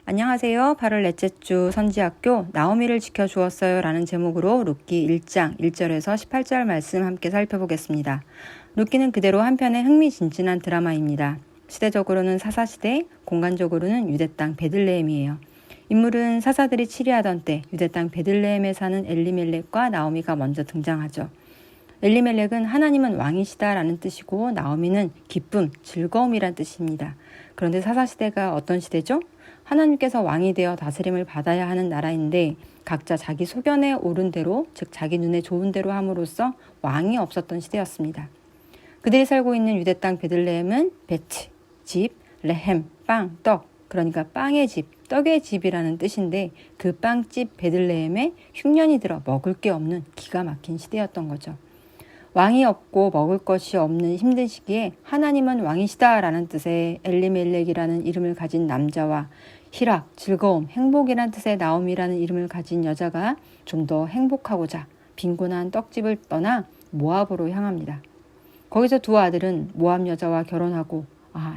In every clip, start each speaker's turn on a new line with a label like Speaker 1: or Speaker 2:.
Speaker 1: 안녕하세요. 8월 넷째 주 선지학교 나오미를 지켜주었어요 라는 제목으로 룻기 1장 1절에서 18절 말씀 함께 살펴보겠습니다. 룻기는 그대로 한편의 흥미진진한 드라마입니다. 시대적으로는 사사시대, 공간적으로는 유대 땅 베들레헴이에요. 인물은 사사들이 치리하던 때 유대 땅 베들레헴에 사는 엘리멜렉과 나오미가 먼저 등장하죠. 엘리멜렉은 하나님은 왕이시다 라는 뜻이고 나오미는 기쁨, 즐거움이란 뜻입니다. 그런데 사사시대가 어떤 시대죠? 하나님께서 왕이 되어 다스림을 받아야 하는 나라인데 각자 자기 소견에 옳은 대로, 즉 자기 눈에 좋은 대로 함으로써 왕이 없었던 시대였습니다. 그들이 살고 있는 유대 땅 베들레헴은 베트, 집, 레헴, 빵, 떡, 그러니까 빵의 집, 떡의 집이라는 뜻인데 그 빵집 베들레헴에 흉년이 들어 먹을 게 없는 기가 막힌 시대였던 거죠. 왕이 없고 먹을 것이 없는 힘든 시기에 하나님은 왕이시다라는 뜻의 엘리멜렉이라는 이름을 가진 남자와 희락, 즐거움, 행복이란 뜻의 나옴이라는 이름을 가진 여자가 좀 더 행복하고자 빈곤한 떡집을 떠나 모압으로 향합니다. 거기서 두 아들은 모압 여자와 결혼하고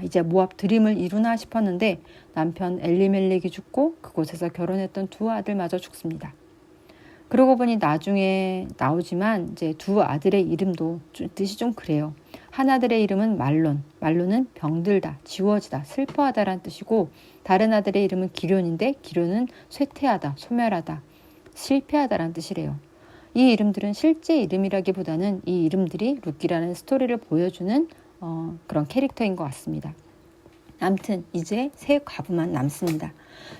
Speaker 1: 이제 모압 드림을 이루나 싶었는데 남편 엘리멜렉이 죽고 그곳에서 결혼했던 두 아들마저 죽습니다. 그러고 보니 나중에 나오지만 이제 두 아들의 이름도 뜻이 좀 그래요. 한 아들의 이름은 말론, 말론은 병들다, 지워지다, 슬퍼하다라는 뜻이고 다른 아들의 이름은 기럨인데 기럨은 쇠퇴하다, 소멸하다, 실패하다라는 뜻이래요. 이 이름들은 실제 이름이라기보다는 이 이름들이 룻기라는 스토리를 보여주는 그런 캐릭터인 것 같습니다. 아무튼 이제 세 과부만 남습니다.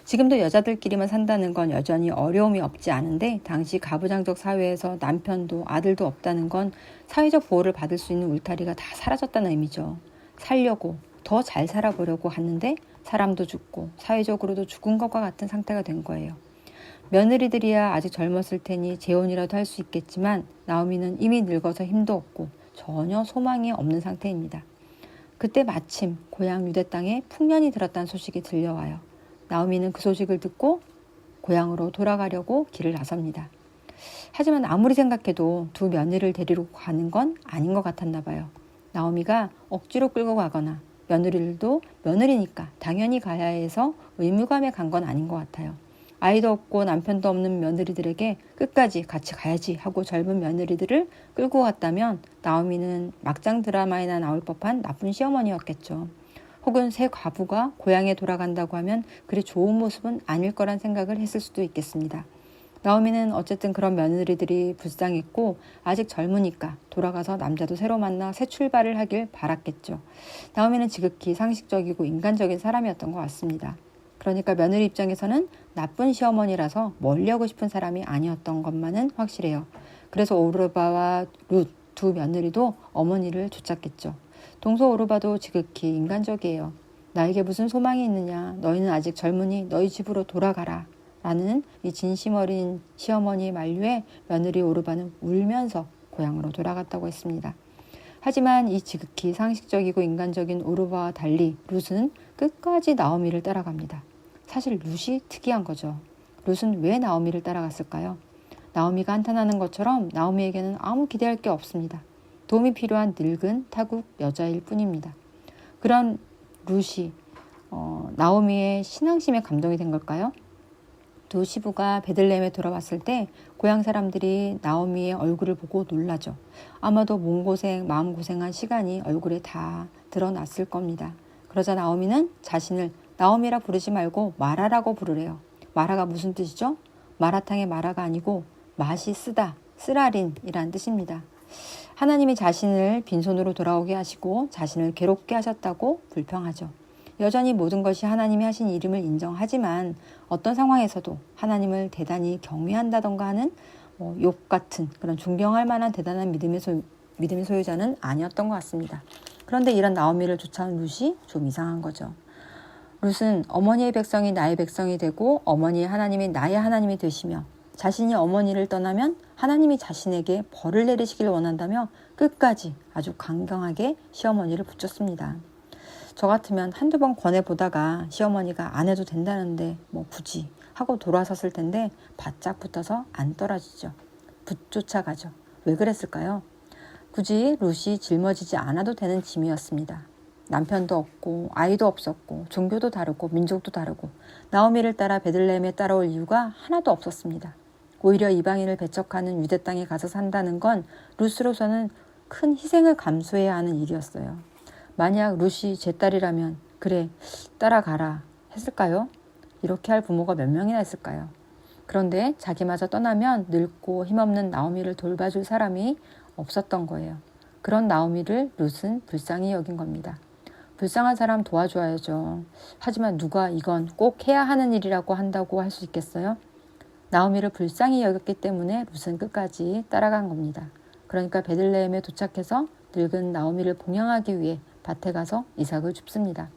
Speaker 1: 지금도 여자들끼리만 산다는 건 여전히 어려움이 없지 않은데 당시 가부장적 사회에서 남편도 아들도 없다는 건 사회적 보호를 받을 수 있는 울타리가 다 사라졌다는 의미죠. 살려고 더 잘 살아보려고 하는데 사람도 죽고 사회적으로도 죽은 것과 같은 상태가 된 거예요. 며느리들이야 아직 젊었을 테니 재혼이라도 할 수 있겠지만 나오미는 이미 늙어서 힘도 없고 전혀 소망이 없는 상태입니다. 그때 마침 고향 유대 땅에 풍년이 들었다는 소식이 들려와요. 나오미는 그 소식을 듣고 고향으로 돌아가려고 길을 나섭니다. 하지만 아무리 생각해도 두 며느리를 데리러 가는 건 아닌 것 같았나 봐요. 나오미가 억지로 끌고 가거나 며느리들도 며느리니까 당연히 가야 해서 의무감에 간 건 아닌 것 같아요. 아이도 없고 남편도 없는 며느리들에게 끝까지 같이 가야지 하고 젊은 며느리들을 끌고 갔다면 나오미는 막장 드라마에나 나올 법한 나쁜 시어머니였겠죠. 혹은 새 과부가 고향에 돌아간다고 하면 그리 좋은 모습은 아닐 거란 생각을 했을 수도 있겠습니다. 나오미는 어쨌든 그런 며느리들이 불쌍했고 아직 젊으니까 돌아가서 남자도 새로 만나 새 출발을 하길 바랐겠죠. 나오미는 지극히 상식적이고 인간적인 사람이었던 것 같습니다. 그러니까 며느리 입장에서는 나쁜 시어머니라서 멀리하고 싶은 사람이 아니었던 것만은 확실해요. 그래서 오르바와 룻 두 며느리도 어머니를 쫓았겠죠. 동서 오르바도 지극히 인간적이에요. 나에게 무슨 소망이 있느냐. 너희는 아직 젊으니 너희 집으로 돌아가라. 라는 이 진심 어린 시어머니의 만류에 며느리 오르바는 울면서 고향으로 돌아갔다고 했습니다. 하지만 이 지극히 상식적이고 인간적인 오르바와 달리 룻은 끝까지 나오미를 따라갑니다. 사실 룻이 특이한 거죠. 룻은 왜 나오미를 따라갔을까요? 나오미가 한탄하는 것처럼 나오미에게는 아무 기대할 게 없습니다. 도움이 필요한 늙은 타국 여자일 뿐입니다. 그런 룻이 나오미의 신앙심에 감동이 된 걸까요? 두 시부가 베들레헴에 돌아왔을 때 고향 사람들이 나오미의 얼굴을 보고 놀라죠. 아마도 몸고생, 마음고생한 시간이 얼굴에 다 드러났을 겁니다. 그러자 나오미는 자신을 나오미라 부르지 말고 마라라고 부르래요. 마라가 무슨 뜻이죠? 마라탕의 마라가 아니고 맛이 쓰다, 쓰라린이라는 뜻입니다. 하나님이 자신을 빈손으로 돌아오게 하시고 자신을 괴롭게 하셨다고 불평하죠. 여전히 모든 것이 하나님이 하신 이름을 인정하지만 어떤 상황에서도 하나님을 대단히 경외한다던가 하는 욥 같은 그런 존경할 만한 대단한 믿음의 소유자는 아니었던 것 같습니다. 그런데 이런 나오미를 쫓아온 룻이 좀 이상한 거죠. 룻은 어머니의 백성이 나의 백성이 되고 어머니의 하나님이 나의 하나님이 되시며 자신이 어머니를 떠나면 하나님이 자신에게 벌을 내리시길 원한다며 끝까지 아주 강경하게 시어머니를 붙였습니다. 저 같으면 한두 번 권해보다가 시어머니가 안 해도 된다는데 굳이 하고 돌아섰을 텐데 바짝 붙어서 안 떨어지죠. 쫓아가죠. 왜 그랬을까요? 굳이 룻이 짊어지지 않아도 되는 짐이었습니다. 남편도 없고 아이도 없었고 종교도 다르고 민족도 다르고 나오미를 따라 베들레헴에 따라올 이유가 하나도 없었습니다. 오히려 이방인을 배척하는 유대 땅에 가서 산다는 건 룻으로서는 큰 희생을 감수해야 하는 일이었어요. 만약 룻이 제 딸이라면 그래 따라가라 했을까요? 이렇게 할 부모가 몇 명이나 있을까요? 그런데 자기마저 떠나면 늙고 힘없는 나오미를 돌봐줄 사람이 없었던 거예요. 그런 나오미를 룻은 불쌍히 여긴 겁니다. 불쌍한 사람 도와줘야죠. 하지만 누가 이건 꼭 해야 하는 일이라고 한다고 할 수 있겠어요? 나오미를 불쌍히 여겼기 때문에 룻은 끝까지 따라간 겁니다. 그러니까 베들레헴에 도착해서 늙은 나오미를 봉양하기 위해 밭에 가서 이삭을 줍습니다.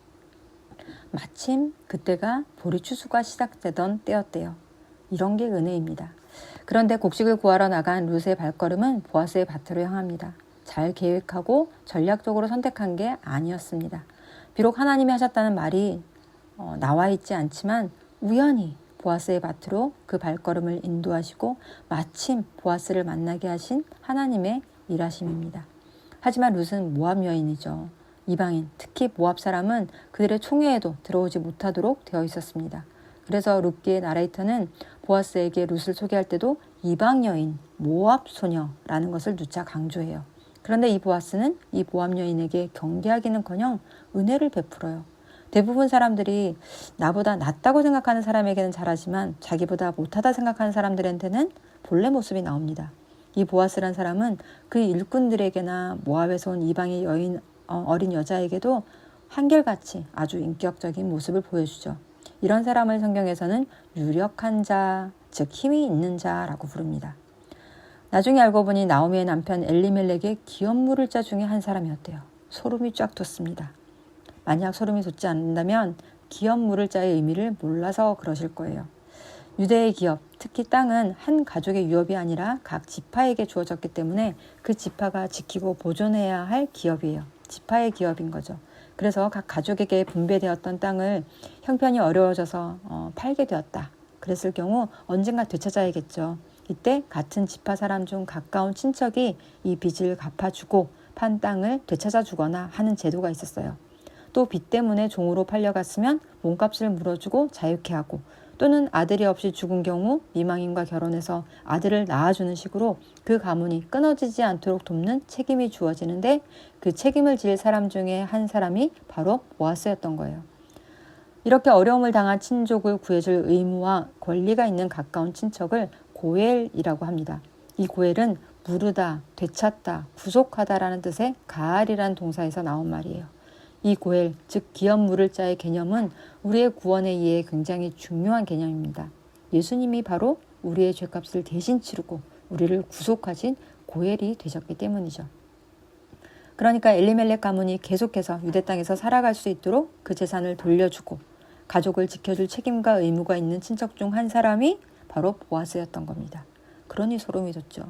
Speaker 1: 마침 그때가 보리 추수가 시작되던 때였대요. 이런 게 은혜입니다. 그런데 곡식을 구하러 나간 룻의 발걸음은 보아스의 밭으로 향합니다. 잘 계획하고 전략적으로 선택한 게 아니었습니다. 비록 하나님이 하셨다는 말이 나와 있지 않지만 우연히 보아스의 밭으로 그 발걸음을 인도하시고 마침 보아스를 만나게 하신 하나님의 일하심입니다. 하지만 룻은 모압 여인이죠. 이방인, 특히 모압 사람은 그들의 총회에도 들어오지 못하도록 되어 있었습니다. 그래서 룻기의 나레이터는 보아스에게 룻을 소개할 때도 이방 여인, 모압 소녀라는 것을 누차 강조해요. 그런데 이 보아스는 이 모압 여인에게 경계하기는커녕 은혜를 베풀어요. 대부분 사람들이 나보다 낫다고 생각하는 사람에게는 잘하지만 자기보다 못하다 생각하는 사람들한테는 본래 모습이 나옵니다. 이 보아스란 사람은 그 일꾼들에게나 모압에서 온 이방의 여인 어린 여자에게도 한결같이 아주 인격적인 모습을 보여주죠. 이런 사람을 성경에서는 유력한 자, 즉 힘이 있는 자라고 부릅니다. 나중에 알고 보니 나오미의 남편 엘리멜렉의 기업 물을 자 중에 한 사람이었대요. 소름이 쫙 돋습니다. 만약 소름이 돋지 않는다면 기업 물을 자의 의미를 몰라서 그러실 거예요. 유대의 기업, 특히 땅은 한 가족의 유업이 아니라 각 지파에게 주어졌기 때문에 그 지파가 지키고 보존해야 할 기업이에요. 지파의 기업인 거죠. 그래서 각 가족에게 분배되었던 땅을 형편이 어려워져서 팔게 되었다. 그랬을 경우 언젠가 되찾아야겠죠. 이때 같은 지파 사람 중 가까운 친척이 이 빚을 갚아주고 판 땅을 되찾아 주거나 하는 제도가 있었어요. 또 빚 때문에 종으로 팔려갔으면 몸값을 물어주고 자유케 하고 또는 아들이 없이 죽은 경우 미망인과 결혼해서 아들을 낳아주는 식으로 그 가문이 끊어지지 않도록 돕는 책임이 주어지는데 그 책임을 질 사람 중에 한 사람이 바로 보아스였던 거예요. 이렇게 어려움을 당한 친족을 구해줄 의무와 권리가 있는 가까운 친척을 고엘이라고 합니다. 이 고엘은 무르다, 되찾다, 구속하다라는 뜻의 가알이라는 동사에서 나온 말이에요. 이 고엘, 즉 기업 물을 자의 개념은 우리의 구원에 의해 굉장히 중요한 개념입니다. 예수님이 바로 우리의 죄값을 대신 치르고 우리를 구속하신 고엘이 되셨기 때문이죠. 그러니까 엘리멜렉 가문이 계속해서 유대 땅에서 살아갈 수 있도록 그 재산을 돌려주고 가족을 지켜줄 책임과 의무가 있는 친척 중 한 사람이 바로 보아스였던 겁니다. 그러니 소름이 돋죠.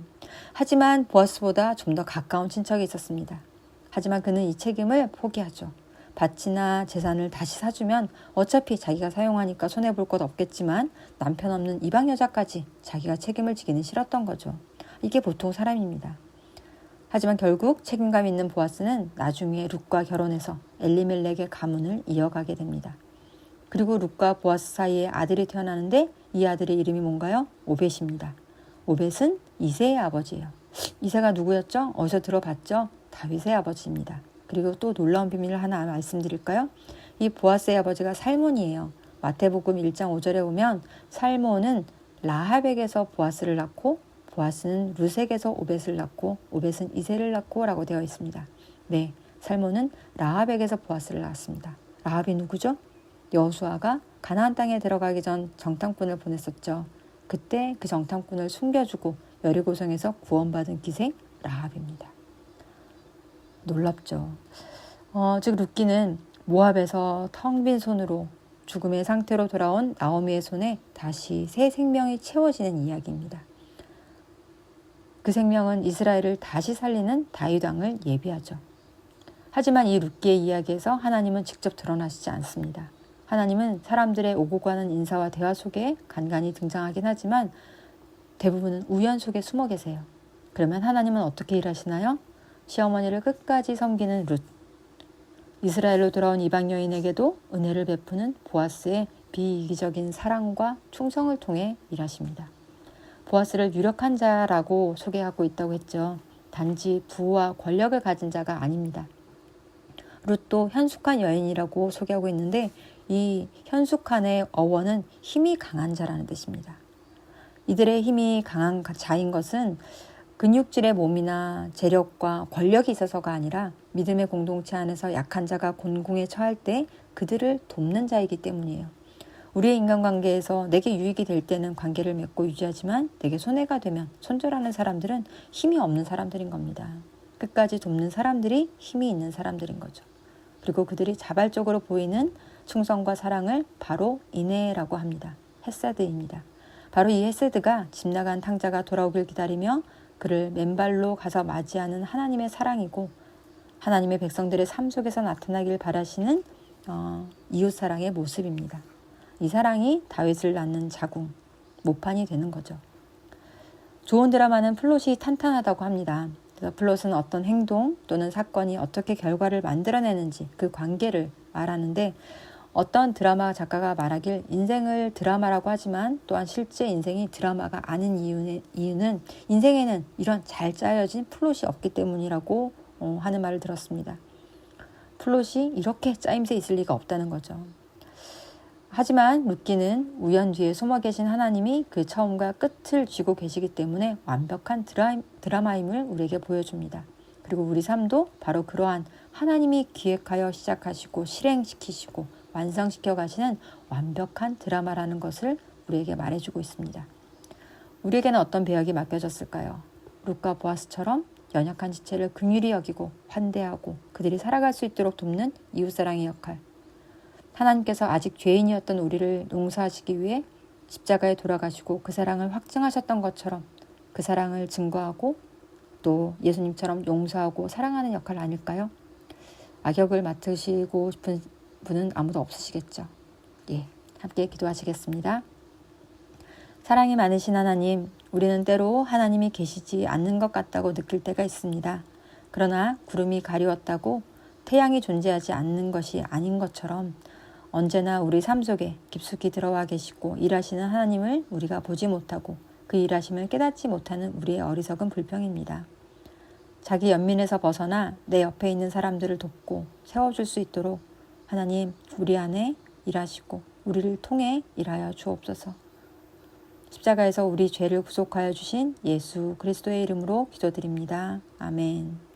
Speaker 1: 하지만 보아스보다 좀 더 가까운 친척이 있었습니다. 하지만 그는 이 책임을 포기하죠. 밭이나 재산을 다시 사주면 어차피 자기가 사용하니까 손해볼 것 없겠지만 남편 없는 이방 여자까지 자기가 책임을 지기는 싫었던 거죠. 이게 보통 사람입니다. 하지만 결국 책임감 있는 보아스는 나중에 룻과 결혼해서 엘리멜렉의 가문을 이어가게 됩니다. 그리고 룻과 보아스 사이에 아들이 태어나는데 이 아들의 이름이 뭔가요? 오벳입니다. 오벳은 이새의 아버지예요. 이새가 누구였죠? 어디서 들어봤죠? 다윗의 아버지입니다. 그리고 또 놀라운 비밀을 하나 말씀드릴까요? 이 보아스의 아버지가 살몬이에요. 마태복음 1장 5절에 보면 살몬은 라합에게서 보아스를 낳고 보아스는 룻에게서 오벳을 낳고 오벳은 이새를 낳고 라고 되어 있습니다. 네, 살몬은 라합에게서 보아스를 낳았습니다. 라합이 누구죠? 여호수아가 가나안 땅에 들어가기 전 정탐꾼을 보냈었죠. 그때 그 정탐꾼을 숨겨주고 여리고성에서 구원받은 기생 라합입니다. 놀랍죠. 즉 룻기는 모압에서 텅 빈 손으로 죽음의 상태로 돌아온 나오미의 손에 다시 새 생명이 채워지는 이야기입니다. 그 생명은 이스라엘을 다시 살리는 다윗 왕을 예비하죠. 하지만 이 룻기의 이야기에서 하나님은 직접 드러나시지 않습니다. 하나님은 사람들의 오고 가는 인사와 대화 속에 간간히 등장하긴 하지만 대부분은 우연 속에 숨어 계세요. 그러면 하나님은 어떻게 일하시나요? 시어머니를 끝까지 섬기는 룻, 이스라엘로 돌아온 이방 여인에게도 은혜를 베푸는 보아스의 비이기적인 사랑과 충성을 통해 일하십니다. 보아스를 유력한 자라고 소개하고 있다고 했죠. 단지 부와 권력을 가진 자가 아닙니다. 룻도 현숙한 여인이라고 소개하고 있는데 이 현숙한의 어원은 힘이 강한 자라는 뜻입니다. 이들의 힘이 강한 자인 것은 근육질의 몸이나 재력과 권력이 있어서가 아니라 믿음의 공동체 안에서 약한 자가 곤궁에 처할 때 그들을 돕는 자이기 때문이에요. 우리의 인간관계에서 내게 유익이 될 때는 관계를 맺고 유지하지만 내게 손해가 되면 손절하는 사람들은 힘이 없는 사람들인 겁니다. 끝까지 돕는 사람들이 힘이 있는 사람들인 거죠. 그리고 그들이 자발적으로 보이는 충성과 사랑을 바로 인애라고 합니다. 헤세드입니다. 바로 이 헤세드가 집 나간 탕자가 돌아오길 기다리며 그를 맨발로 가서 맞이하는 하나님의 사랑이고 하나님의 백성들의 삶 속에서 나타나길 바라시는 이웃사랑의 모습입니다. 이 사랑이 다윗을 낳는 자궁, 모판이 되는 거죠. 좋은 드라마는 플롯이 탄탄하다고 합니다. 그래서 플롯은 어떤 행동 또는 사건이 어떻게 결과를 만들어내는지 그 관계를 말하는데 어떤 드라마 작가가 말하길 인생을 드라마라고 하지만 또한 실제 인생이 드라마가 아닌 이유는 인생에는 이런 잘 짜여진 플롯이 없기 때문이라고 하는 말을 들었습니다. 플롯이 이렇게 짜임새 있을 리가 없다는 거죠. 하지만 룻기는 우연 뒤에 숨어 계신 하나님이 그 처음과 끝을 쥐고 계시기 때문에 완벽한 드라마임을 우리에게 보여줍니다. 그리고 우리 삶도 바로 그러한 하나님이 기획하여 시작하시고 실행시키시고 완성시켜 가시는 완벽한 드라마라는 것을 우리에게 말해주고 있습니다. 우리에게는 어떤 배역이 맡겨졌을까요? 룻과 보아스처럼 연약한 지체를 긍휼히 여기고 환대하고 그들이 살아갈 수 있도록 돕는 이웃사랑의 역할. 하나님께서 아직 죄인이었던 우리를 용서하시기 위해 십자가에 돌아가시고 그 사랑을 확증하셨던 것처럼 그 사랑을 증거하고 또 예수님처럼 용서하고 사랑하는 역할 아닐까요? 악역을 맡으시고 싶은 분은 아무도 없으시겠죠. 함께 기도하시겠습니다. 사랑이 많으신 하나님, 우리는 때로 하나님이 계시지 않는 것 같다고 느낄 때가 있습니다. 그러나 구름이 가리웠다고 태양이 존재하지 않는 것이 아닌 것처럼 언제나 우리 삶 속에 깊숙이 들어와 계시고 일하시는 하나님을 우리가 보지 못하고 그 일하심을 깨닫지 못하는 우리의 어리석은 불평입니다. 자기 연민에서 벗어나 내 옆에 있는 사람들을 돕고 세워줄 수 있도록 하나님 우리 안에 일하시고 우리를 통해 일하여 주옵소서. 십자가에서 우리 죄를 구속하여 주신 예수 그리스도의 이름으로 기도드립니다. 아멘.